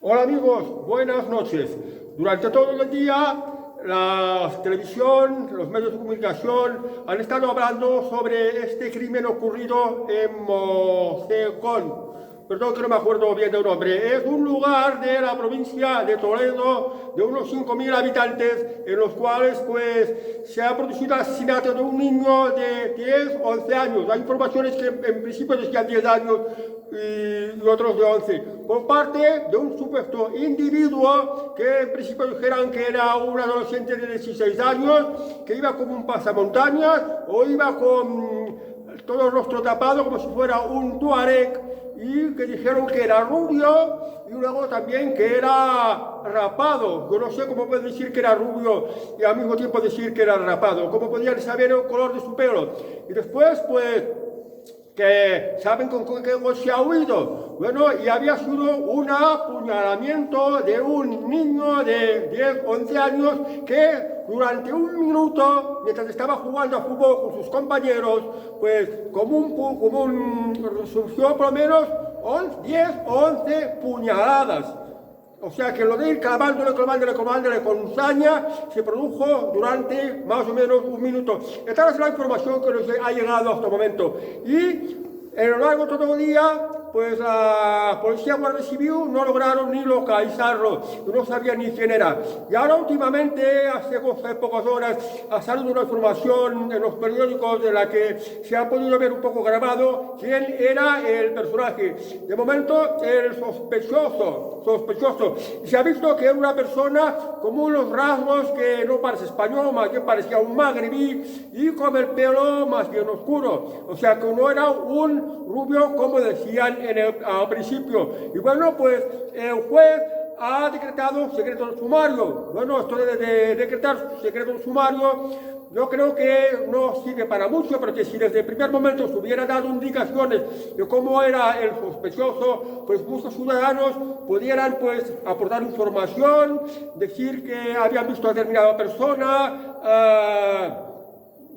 Hola amigos, buenas noches. Durante todo el día la televisión, los medios de comunicación han estado hablando sobre este crimen ocurrido en Mocecón. Perdón que no me acuerdo bien del nombre. Es un lugar de la provincia de Toledo de unos 5.000 habitantes en los cuales pues se ha producido el asesinato de un niño de 10, 11 años. Hay informaciones que en principio decían 10 años y otros de 11, por parte de un supuesto individuo que en principio dijeran que era un adolescente de 16 años, que iba como un pasamontañas o iba con todo el rostro tapado como si fuera un tuareg, y que dijeron que era rubio y luego también que era rapado. Yo no sé cómo pueden decir que era rubio y al mismo tiempo decir que era rapado, cómo podían saber el color de su pelo. Y después pues que saben con qué se ha huido. Bueno, y había sido un apuñalamiento de un niño de 10, 11 años que durante un minuto, mientras estaba jugando a fútbol con sus compañeros, pues sufrió por lo menos 10 o 11 puñaladas. O sea que lo de ir clavándole con saña se produjo durante más o menos un minuto. Esta es la información que nos ha llegado hasta el momento. Y a lo largo de todo el día, pues la policía, guardia civil no lograron ni localizarlo, no sabían ni quién era. Y ahora últimamente, hace pocas horas, ha salido una información en los periódicos de la que se ha podido ver un poco grabado quién era el personaje. De momento, el sospechoso. Y se ha visto que era una persona con unos rasgos que no parece español, más bien parecía un magrebí, y con el pelo más bien oscuro. O sea que no era un rubio como decían al principio. Y bueno, pues el juez ha decretado secreto de sumario. Bueno, esto de decretar secreto de sumario yo creo que no sirve para mucho, porque si desde el primer momento se hubiera dado indicaciones de cómo era el sospechoso, pues muchos ciudadanos pudieran pues aportar información, decir que habían visto a determinada persona,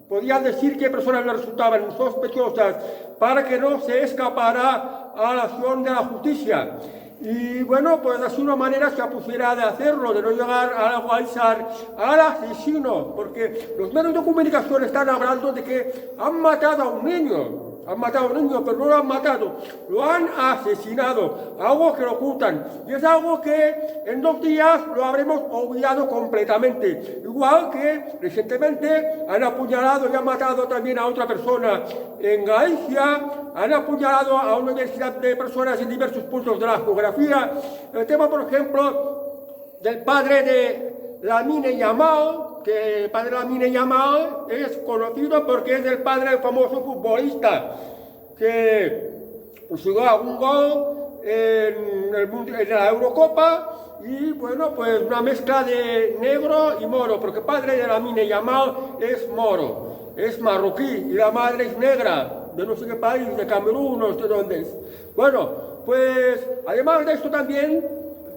podían decir qué personas le resultaban sospechosas para que no se escapara a la acción de la justicia. Y bueno, pues así una manera se pusiera de hacerlo, de no llegar a localizar al asesino, porque los medios de comunicación están hablando de que han matado a un niño. Han matado a un niño, pero no lo han matado, lo han asesinado, algo que lo ocultan. Y es algo que en 2 días lo habremos olvidado completamente. Igual que recientemente han apuñalado y han matado también a otra persona en Galicia, han apuñalado a una diversidad de personas en diversos puntos de la geografía. El tema, por ejemplo, del padre de Lamine Yamal, que el padre de Lamine Yamal es conocido porque es el padre del famoso futbolista que consiguió un gol en la Eurocopa, y bueno, pues una mezcla de negro y moro, porque el padre de Lamine Yamal es moro, es marroquí, y la madre es negra, de no sé qué país, de Camerún, no sé dónde es. Bueno, pues además de esto también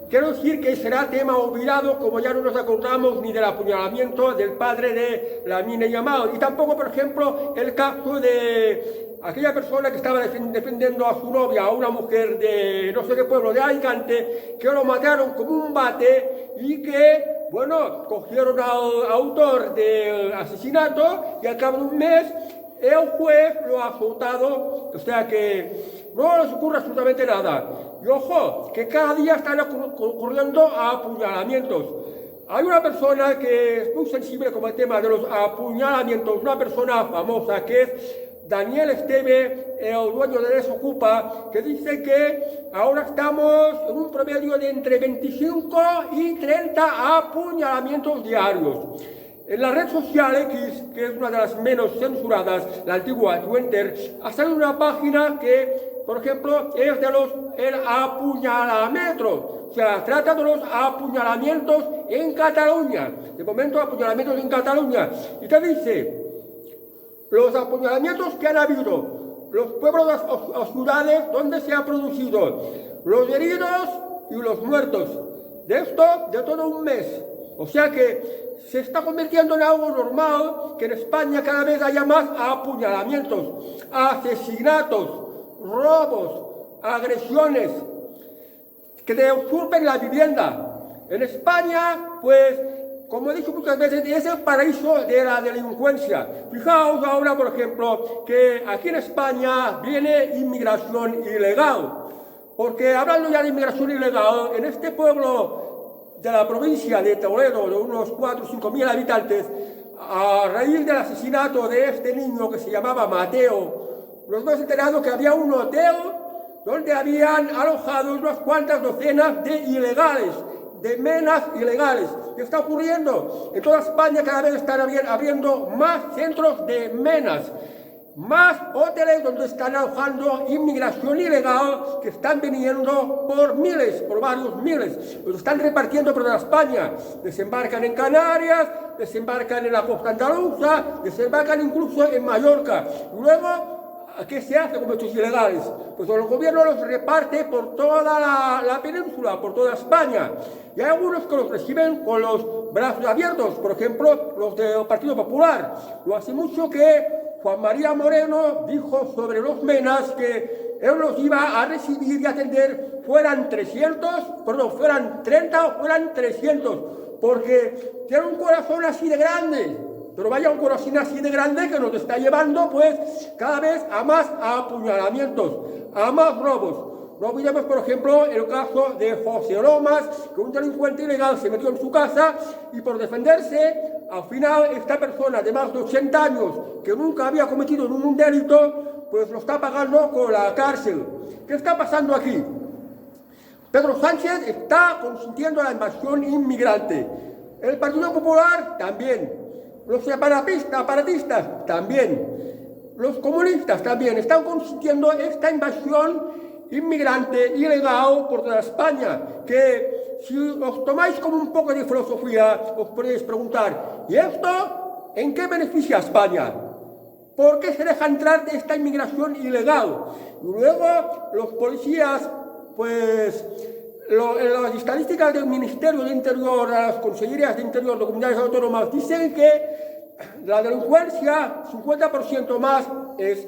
quiero decir que será tema olvidado, como ya no nos acordamos ni del apuñalamiento del padre de Lamine Yamal, y tampoco, por ejemplo, el caso de aquella persona que estaba defendiendo a su novia, a una mujer de no sé qué pueblo de Alicante, que lo mataron con un bate y que, bueno, cogieron al autor del asesinato y al cabo de un mes el juez lo ha soltado. O sea que no les ocurre absolutamente nada. Y ojo, que cada día están ocurriendo apuñalamientos. Hay una persona que es muy sensible con el tema de los apuñalamientos, una persona famosa que es Daniel Esteve, el dueño de Desocupa, que dice que ahora estamos en un promedio de entre 25 y 30 apuñalamientos diarios. En la red social X, que es una de las menos censuradas, la antigua Twitter, ha salido una página que, por ejemplo, es de el apuñalametro. O sea, trata de los apuñalamientos en Cataluña. De momento, apuñalamientos en Cataluña. Y te dice los apuñalamientos que han habido, los pueblos o ciudades donde se ha producido, los heridos y los muertos. De esto, de todo un mes. O sea que se está convirtiendo en algo normal que en España cada vez haya más apuñalamientos, asesinatos, robos, agresiones. que te usurpen la vivienda. En España, pues, como he dicho muchas veces, es el paraíso de la delincuencia. Fijaos ahora, por ejemplo, que aquí en España viene inmigración ilegal. Porque hablando ya de inmigración ilegal, en este pueblo de la provincia de Toledo, de unos 4 o 5 mil habitantes, a raíz del asesinato de este niño que se llamaba Mateo, nos hemos enterado que había un hotel donde habían alojado unas cuantas docenas de ilegales, de menas ilegales. ¿Qué está ocurriendo? En toda España cada vez están abriendo más centros de menas, más hoteles donde están alojando inmigración ilegal que están viniendo por miles, por varios miles. Los están repartiendo por toda España. Desembarcan en Canarias, desembarcan en la costa andaluza, desembarcan incluso en Mallorca. Luego, ¿qué se hace con estos ilegales? Pues el gobierno los reparte por toda la península, por toda España. Y hay algunos que los reciben con los brazos abiertos, por ejemplo, los del Partido Popular. No hace mucho que Juan María Moreno dijo sobre los menas que él los iba a recibir y atender, fueran 30 o fueran 300, porque tiene un corazón así de grande. Pero vaya un corazón así de grande que nos está llevando, pues, cada vez a más apuñalamientos, a más robos. No olvidemos, por ejemplo, el caso de José Lomas, que un delincuente ilegal se metió en su casa y por defenderse, al final esta persona de más de 80 años, que nunca había cometido ningún delito, pues lo está pagando con la cárcel. ¿Qué está pasando aquí? Pedro Sánchez está consintiendo la invasión inmigrante. El Partido Popular también. Los separatistas también. Los comunistas también están consintiendo esta invasión inmigrante ilegal por toda España, que si os tomáis como un poco de filosofía, os podéis preguntar, ¿y esto en qué beneficia a España? ¿Por qué se deja entrar esta inmigración ilegal? Y luego los policías, pues, en las estadísticas del Ministerio de Interior, las Consejerías de Interior de Comunidades Autónomas, dicen que la delincuencia, 50% más, es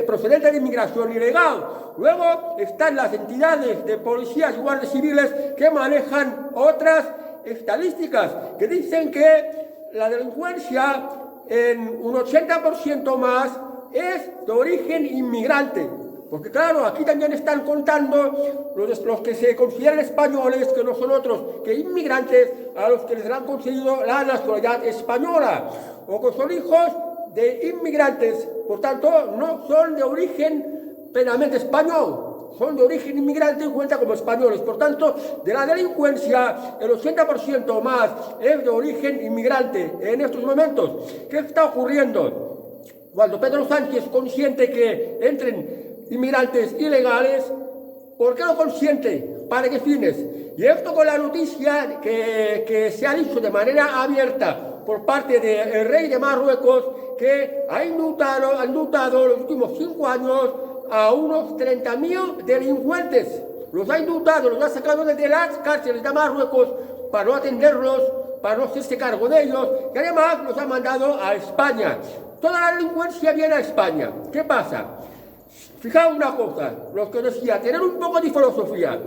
procedente de inmigración ilegal. Luego están las entidades de policías y guardias civiles que manejan otras estadísticas, que dicen que la delincuencia en un 80% más es de origen inmigrante. Porque claro, aquí también están contando los que se consideran españoles, que no son otros que inmigrantes, a los que les han concedido la nacionalidad española, o que son hijos de inmigrantes, por tanto, no son de origen plenamente español, son de origen inmigrante y cuentan como españoles. Por tanto, de la delincuencia, el 80% más es de origen inmigrante en estos momentos. ¿Qué está ocurriendo? Cuando Pedro Sánchez consiente que entren inmigrantes ilegales, ¿por qué lo consiente? ¿Para qué fines? Y esto con la noticia que se ha dicho de manera abierta por parte del rey de Marruecos, que ha indultado los últimos 5 años a unos 30.000 delincuentes. Los ha indultado, los ha sacado desde las cárceles de Marruecos para no atenderlos, para no hacerse cargo de ellos, y además los ha mandado a España. Toda la delincuencia viene a España. ¿Qué pasa? Fijaos una cosa, los que decía, tener un poco de filosofía.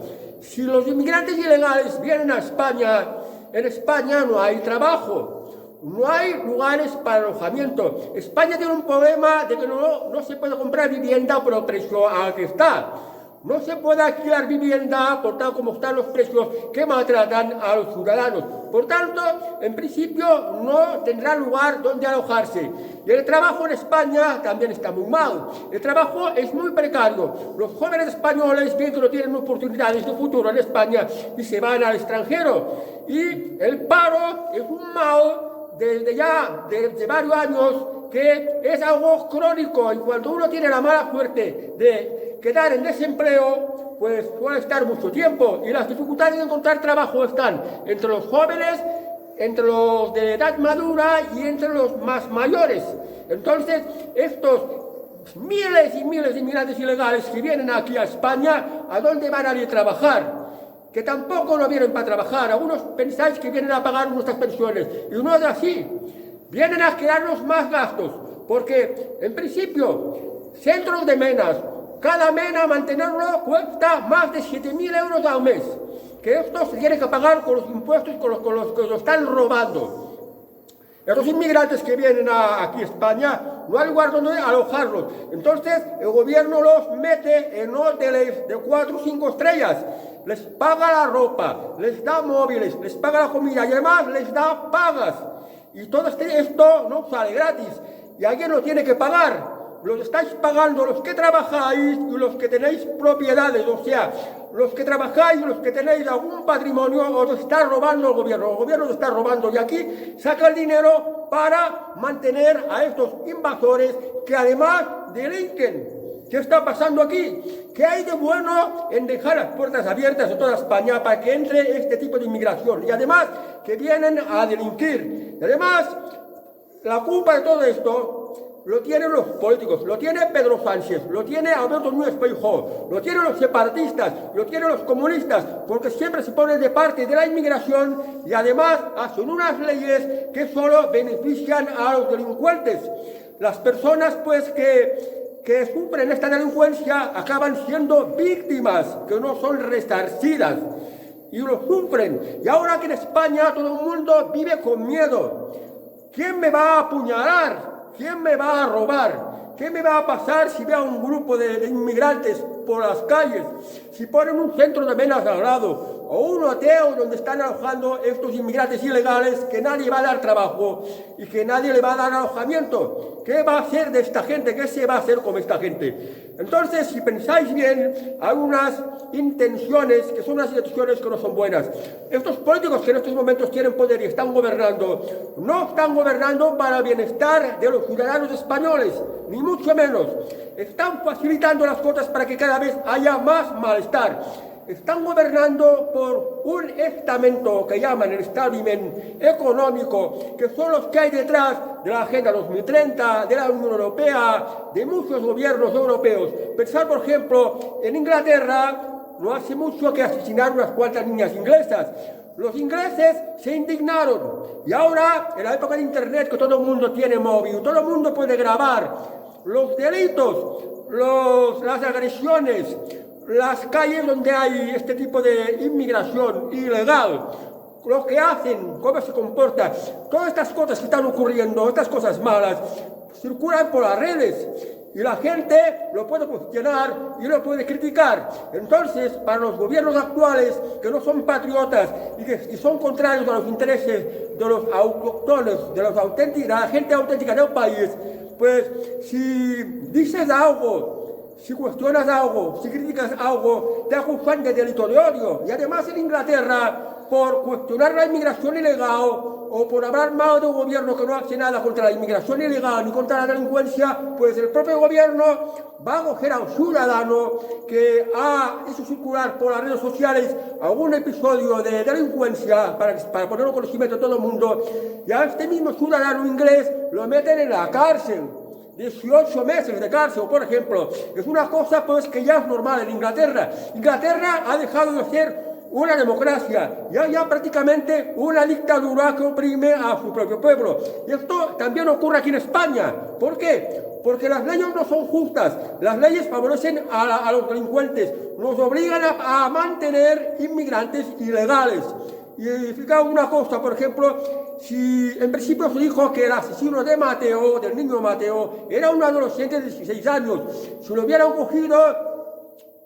Si los inmigrantes ilegales vienen a España, en España no hay trabajo. No hay lugares para alojamiento. España tiene un problema de que no se puede comprar vivienda por el precio al que está. No se puede alquilar vivienda por tal como están los precios que maltratan a los ciudadanos. Por tanto, en principio no tendrá lugar donde alojarse. Y el trabajo en España también está muy mal. El trabajo es muy precario. Los jóvenes españoles ven que no tienen oportunidades de futuro en España y se van al extranjero. Y el paro es un mal desde varios años, que es algo crónico, y cuando uno tiene la mala suerte de quedar en desempleo, pues suele estar mucho tiempo, y las dificultades de encontrar trabajo están entre los jóvenes, entre los de edad madura y entre los más mayores. Entonces, estos miles y miles de inmigrantes ilegales que vienen aquí a España, ¿a dónde van a ir a trabajar? Que tampoco no vienen para trabajar. Algunos pensáis que vienen a pagar nuestras pensiones, y no es así. Vienen a crearnos más gastos, porque en principio, centros de menas, cada mena mantenerlo cuesta más de 7.000 euros al mes. que estos se tienen que pagar con los impuestos con los que los están robando. Estos inmigrantes que vienen aquí a España, no hay lugar donde alojarlos. Entonces, el gobierno los mete en hoteles de 4 o 5 estrellas. Les paga la ropa, les da móviles, les paga la comida y además les da pagas. Y todo esto no sale gratis. Y alguien lo tiene que pagar. Los estáis pagando los que trabajáis y los que tenéis propiedades, o sea, los que trabajáis y los que tenéis algún patrimonio os está robando el gobierno os está robando y aquí saca el dinero para mantener a estos invasores que además delinquen. ¿Qué está pasando aquí? ¿Qué hay de bueno en dejar las puertas abiertas de toda España para que entre este tipo de inmigración? Y además que vienen a delinquir. Y además, la culpa de todo esto lo tienen los políticos, lo tiene Pedro Sánchez, lo tiene Alberto Núñez Feijóo, lo tienen los separatistas, lo tienen los comunistas, porque siempre se ponen de parte de la inmigración y además hacen unas leyes que solo benefician a los delincuentes. Las personas pues que sufren esta delincuencia acaban siendo víctimas, que no son resarcidas y lo sufren. Y ahora que en España todo el mundo vive con miedo. ¿Quién me va a apuñalar? ¿Quién me va a robar? ¿Qué me va a pasar si veo a un grupo de inmigrantes por las calles? Si ponen un centro de menas al lado o un hotel donde están alojando estos inmigrantes ilegales que nadie va a dar trabajo y que nadie le va a dar alojamiento. ¿Qué va a hacer de esta gente? ¿Qué se va a hacer con esta gente? Entonces, si pensáis bien, hay unas intenciones que son unas intenciones que no son buenas. Estos políticos que en estos momentos tienen poder y están gobernando, no están gobernando para el bienestar de los ciudadanos españoles, ni mucho menos. Están facilitando las cosas para que cada vez haya más malestar. Están gobernando por un estamento que llaman el establishment económico, que son los que hay detrás de la Agenda 2030, de la Unión Europea, de muchos gobiernos europeos. Pensar, por ejemplo, en Inglaterra, no hace mucho que asesinaron unas cuantas niñas inglesas. Los ingleses se indignaron y ahora, en la época de Internet, que todo el mundo tiene móvil, todo el mundo puede grabar los delitos, las agresiones, las calles donde hay este tipo de inmigración ilegal, lo que hacen, cómo se comportan, todas estas cosas que están ocurriendo, estas cosas malas, circulan por las redes y la gente lo puede cuestionar y lo puede criticar. Entonces, para los gobiernos actuales, que no son patriotas y son contrarios a los intereses de los autóctonos, de la gente auténtica del país, pues si dices algo, si cuestionas algo, si criticas algo, te acusan de delito de odio. Y además en Inglaterra, por cuestionar la inmigración ilegal o por hablar mal de un gobierno que no hace nada contra la inmigración ilegal ni contra la delincuencia, pues el propio gobierno va a coger a un ciudadano que ha hecho circular por las redes sociales algún episodio de delincuencia para ponerlo en conocimiento de todo el mundo, y a este mismo ciudadano inglés lo meten en la cárcel. 18 meses de cárcel, por ejemplo. Es una cosa pues que ya es normal en Inglaterra. Inglaterra ha dejado de ser una democracia, ya prácticamente una dictadura que oprime a su propio pueblo. Y esto también ocurre aquí en España. ¿Por qué? Porque las leyes no son justas, las leyes favorecen a los delincuentes, nos obligan a mantener inmigrantes ilegales. Y fijaos una cosa, por ejemplo, si en principio se dijo que el asesino de Mateo, del niño Mateo, era un adolescente de 16 años, si lo hubieran cogido,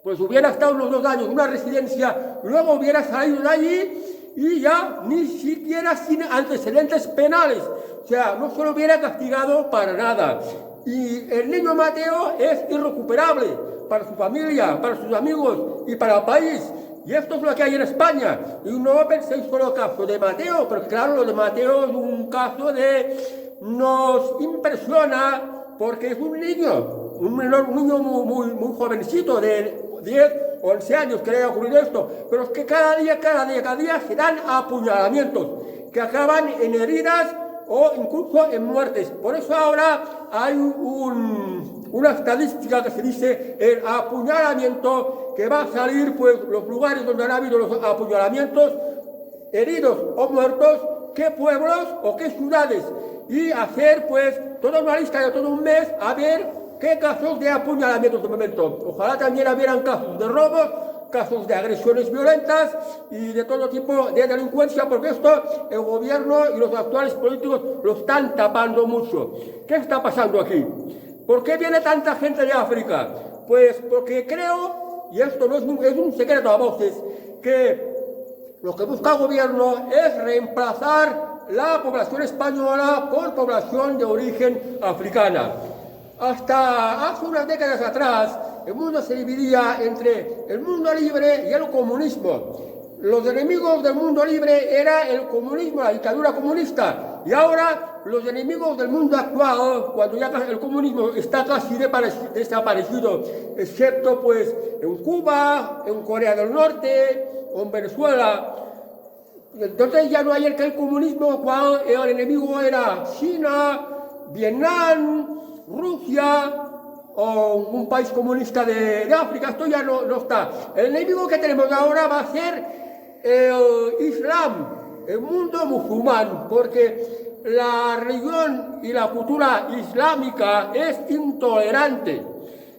pues hubiera estado unos 2 años en una residencia, luego hubiera salido de allí y ya ni siquiera sin antecedentes penales, o sea, no se lo hubiera castigado para nada. Y el niño Mateo es irrecuperable para su familia, para sus amigos y para el país. Y esto es lo que hay en España. Y no penséis solo el caso de Mateo, pero claro, lo de Mateo es un caso nos impresiona porque es un niño, un niño muy jovencito, de 10 o 11 años que le haya ocurrido esto. Pero es que cada día se dan apuñalamientos que acaban en heridas o incluso en muertes. Por eso ahora hay una estadística que se dice el apuñalamiento, que va a salir pues los lugares donde han habido los apuñalamientos, heridos o muertos, qué pueblos o qué ciudades, y hacer pues toda una lista de todo un mes a ver qué casos de apuñalamientos de momento. Ojalá también hubieran casos de robos, casos de agresiones violentas y de todo tipo de delincuencia, porque esto el gobierno y los actuales políticos lo están tapando mucho. ¿Qué está pasando aquí? ¿Por qué viene tanta gente de África? Pues porque creo, y esto no es un secreto a voces, que lo que busca el gobierno es reemplazar la población española por población de origen africana. Hasta hace unas décadas atrás, el mundo se dividía entre el mundo libre y el comunismo. Los enemigos del mundo libre era el comunismo, la dictadura comunista. Y ahora los enemigos del mundo actual, cuando ya el comunismo está casi desaparecido, excepto pues en Cuba, en Corea del Norte o en Venezuela. Entonces ya no hay el comunismo, cuando el enemigo era China, Vietnam, Rusia o un país comunista de África. Esto ya no está. El enemigo que tenemos ahora va a ser el Islam, el mundo musulmán, porque la religión y la cultura islámica es intolerante,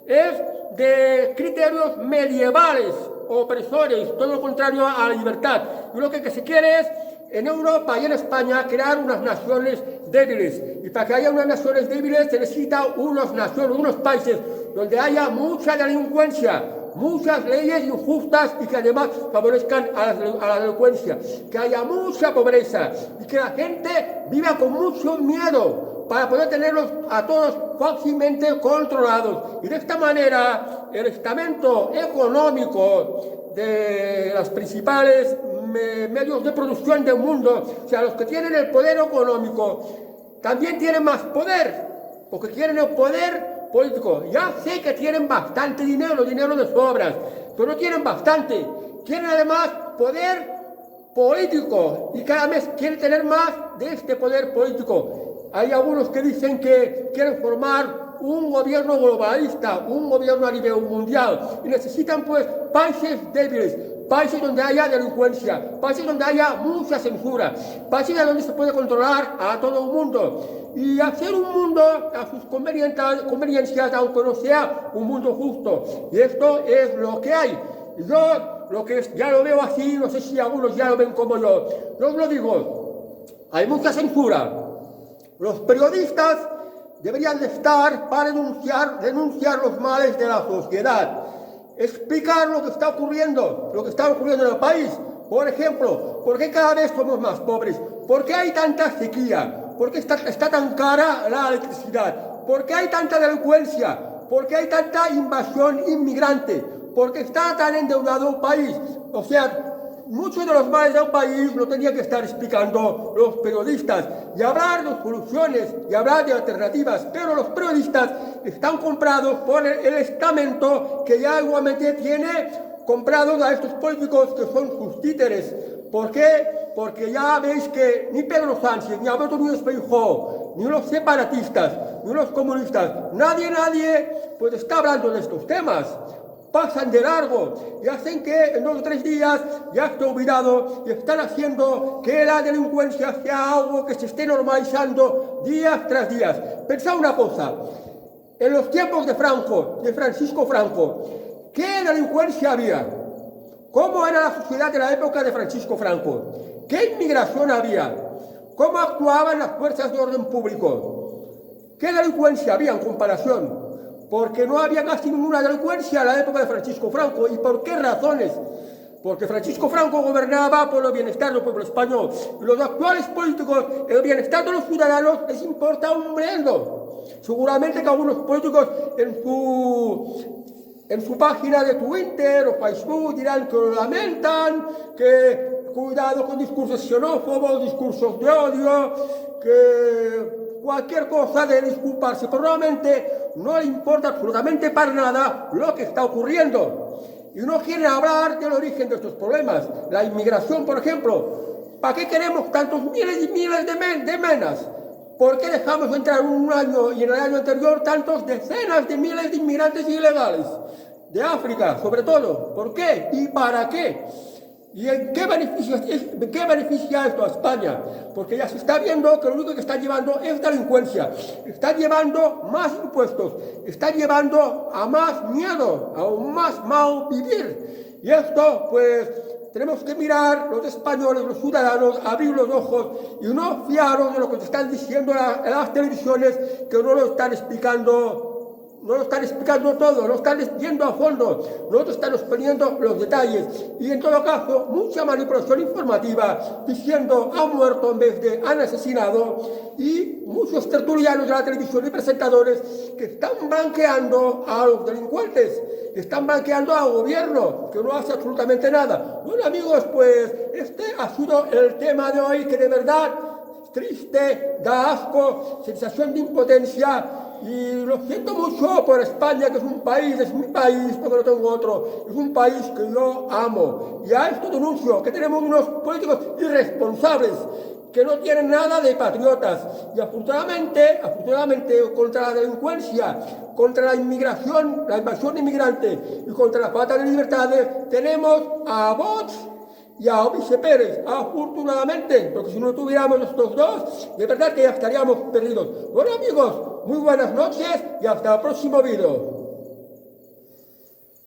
es de criterios medievales, opresores, todo lo contrario a la libertad. Y lo que se quiere es, en Europa y en España, crear unas naciones débiles. Y para que haya unas naciones débiles se necesita unos países donde haya mucha delincuencia, muchas leyes injustas y que además favorezcan a la delincuencia, que haya mucha pobreza y que la gente viva con mucho miedo para poder tenerlos a todos fácilmente controlados. Y de esta manera el estamento económico de los principales medios de producción del mundo, o sea, los que tienen el poder económico, también tienen más poder, porque quieren el poder político. Ya sé que tienen bastante dinero de sobras, pero no tienen bastante. Quieren además poder político y cada vez quieren tener más de este poder político. Hay algunos que dicen que quieren formar un gobierno globalista, un gobierno a nivel mundial, y necesitan pues países débiles, países donde haya delincuencia, países donde haya mucha censura, países donde se puede controlar a todo el mundo y hacer un mundo a sus conveniencias, aunque no sea un mundo justo. Y esto es lo que hay. Yo ya lo veo así, no sé si algunos ya lo ven como yo. Yo os lo digo, hay mucha censura. Los periodistas deberían de estar para denunciar los males de la sociedad, explicar lo que está ocurriendo en el país. Por ejemplo, ¿por qué cada vez somos más pobres? ¿Por qué hay tanta sequía? ¿Por qué está tan cara la electricidad? ¿Por qué hay tanta delincuencia? ¿Por qué hay tanta invasión inmigrante? ¿Por qué está tan endeudado el país? O sea, muchos de los males del país lo tenían que estar explicando los periodistas y hablar de soluciones y hablar de alternativas, pero los periodistas están comprados por el estamento que ya igualmente tiene comprados a estos políticos que son sus títeres. ¿Por qué? Porque ya veis que ni Pedro Sánchez, ni Alberto Núñez Feijóo, ni los separatistas, ni los comunistas, nadie pues está hablando de estos temas. Pasan de largo y hacen que en 2 o 3 días ya esté olvidado y están haciendo que la delincuencia sea algo que se esté normalizando día tras día. Pensad una cosa, en los tiempos de Francisco Franco, ¿qué delincuencia había? ¿Cómo era la sociedad de la época de Francisco Franco? ¿Qué inmigración había? ¿Cómo actuaban las fuerzas de orden público? ¿Qué delincuencia había en comparación? Porque no había casi ninguna delincuencia en la época de Francisco Franco. ¿Y por qué razones? Porque Francisco Franco gobernaba por el bienestar del pueblo español. Y los actuales políticos, el bienestar de los ciudadanos les importa un bledo. Seguramente que algunos políticos en su página de Twitter o Facebook dirán que lo lamentan, que cuidado con discursos xenófobos, discursos de odio, que cualquier cosa de disculparse, pero realmente no le importa absolutamente para nada lo que está ocurriendo. Y no quieren hablar del origen de estos problemas. La inmigración, por ejemplo. ¿Para qué queremos tantos miles y miles de menas? ¿Por qué dejamos entrar un año y en el año anterior tantos decenas de miles de inmigrantes ilegales? De África, sobre todo. ¿Por qué? ¿Y para qué? ¿Y en qué beneficia esto a España? Porque ya se está viendo que lo único que está llevando es delincuencia, está llevando más impuestos, está llevando a más miedo, a un más mal vivir. Y esto, pues, tenemos que mirar los españoles, los ciudadanos, abrir los ojos y no fiaros de lo que te están diciendo en las televisiones, que no lo están explicando. No lo están explicando todo, no están yendo a fondo, no te están exponiendo los detalles. Y en todo caso, mucha manipulación informativa, diciendo ha muerto en vez de han asesinado. Y muchos tertulianos de la televisión y presentadores que están blanqueando a los delincuentes, que están blanqueando al gobierno, que no hace absolutamente nada. Bueno, amigos, pues este ha sido el tema de hoy, que de verdad triste, da asco, sensación de impotencia. Y lo siento mucho por España, que es mi país, porque no tengo otro. Es un país que yo amo. Y a esto denuncio que tenemos unos políticos irresponsables, que no tienen nada de patriotas. Y afortunadamente, contra la delincuencia, contra la inmigración, la invasión inmigrante y contra la falta de libertades, tenemos a Vox y a Oviche Pérez, afortunadamente, porque si no tuviéramos estos dos, de verdad que ya estaríamos perdidos. Bueno, amigos, muy buenas noches y hasta el próximo vídeo.